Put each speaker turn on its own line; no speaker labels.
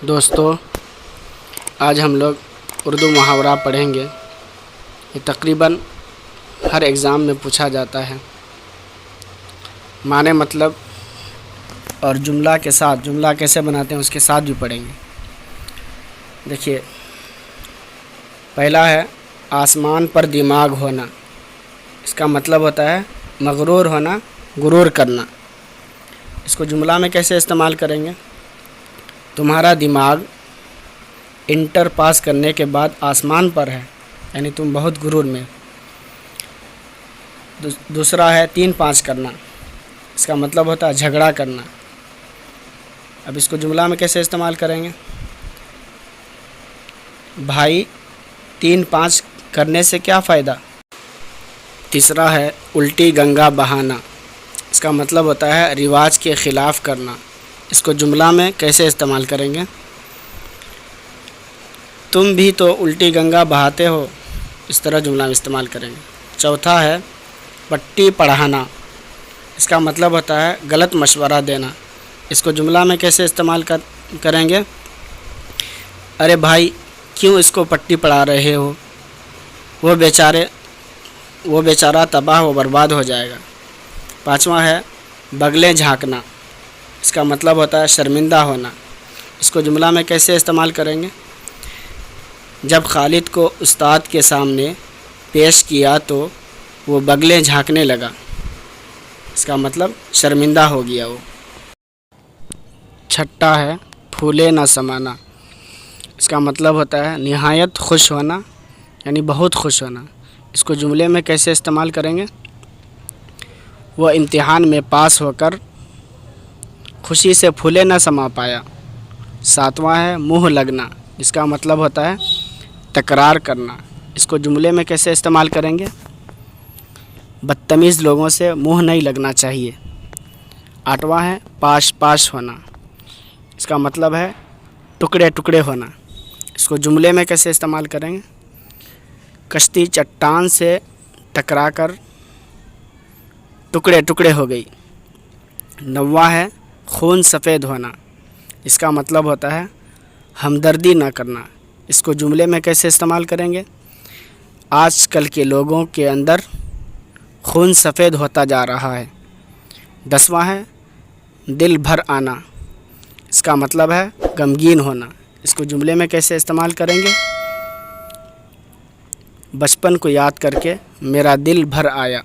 دوستو، آج ہم لوگ اردو محاورہ پڑھیں گے۔ یہ تقریباً ہر ایگزام میں پوچھا جاتا ہے۔ معنی، مطلب اور جملہ کے ساتھ، جملہ کیسے بناتے ہیں اس کے ساتھ بھی پڑھیں گے۔ دیکھیے، پہلا ہے آسمان پر دماغ ہونا۔ اس کا مطلب ہوتا ہے مغرور ہونا، غرور کرنا۔ اس کو جملہ میں کیسے استعمال کریں گے؟ تمہارا دماغ انٹر پاس کرنے کے بعد آسمان پر ہے، یعنی تم بہت غرور میں۔ دوسرا ہے 3-5 کرنا۔ اس کا مطلب ہوتا ہے جھگڑا کرنا۔ اب اس کو جملہ میں کیسے استعمال کریں گے؟ بھائی 3-5 کرنے سے کیا فائدہ؟ تیسرا ہے الٹی گنگا بہانا۔ اس کا مطلب ہوتا ہے رواج کے خلاف کرنا۔ اس کو جملہ میں کیسے استعمال کریں گے؟ تم بھی تو الٹی گنگا بہاتے ہو، اس طرح جملہ میں استعمال کریں گے۔ چوتھا ہے پٹی پڑھانا۔ اس کا مطلب ہوتا ہے غلط مشورہ دینا۔ اس کو جملہ میں کیسے استعمال کریں گے؟ ارے بھائی، کیوں اس کو پٹی پڑھا رہے ہو؟ وہ بیچارہ تباہ و برباد ہو جائے گا۔ پانچواں ہے بغلیں جھانکنا۔ اس کا مطلب ہوتا ہے شرمندہ ہونا۔ اس کو جملہ میں کیسے استعمال کریں گے؟ جب خالد کو استاد کے سامنے پیش کیا تو وہ بغلیں جھانکنے لگا۔ اس کا مطلب شرمندہ ہو گیا وہ۔ چھٹا ہے پھولے نہ سمانا۔ اس کا مطلب ہوتا ہے نہایت خوش ہونا، یعنی بہت خوش ہونا۔ اس کو جملے میں کیسے استعمال کریں گے؟ وہ امتحان میں پاس ہو کر خوشی سے پھولے نہ سما پایا۔ ساتواں ہے منہ لگنا۔ اس کا مطلب ہوتا ہے تکرار کرنا۔ اس کو جملے میں کیسے استعمال کریں گے؟ بدتمیز لوگوں سے منہ نہیں لگنا چاہیے۔ آٹھواں ہے پاش ہونا۔ اس کا مطلب ہے ٹکڑے ٹکڑے ہونا۔ اس کو جملے میں کیسے استعمال کریں گے؟ کشتی چٹان سے ٹکرا کر ٹکڑے ٹکڑے ہو گئی۔ نواں ہے خون سفید ہونا۔ اس کا مطلب ہوتا ہے ہمدردی نہ کرنا۔ اس کو جملے میں کیسے استعمال کریں گے؟ آج کل کے لوگوں کے اندر خون سفید ہوتا جا رہا ہے۔ 10واں ہے دل بھر آنا۔ اس کا مطلب ہے غمگین ہونا۔ اس کو جملے میں کیسے استعمال کریں گے؟ بچپن کو یاد کر کے میرا دل بھر آیا۔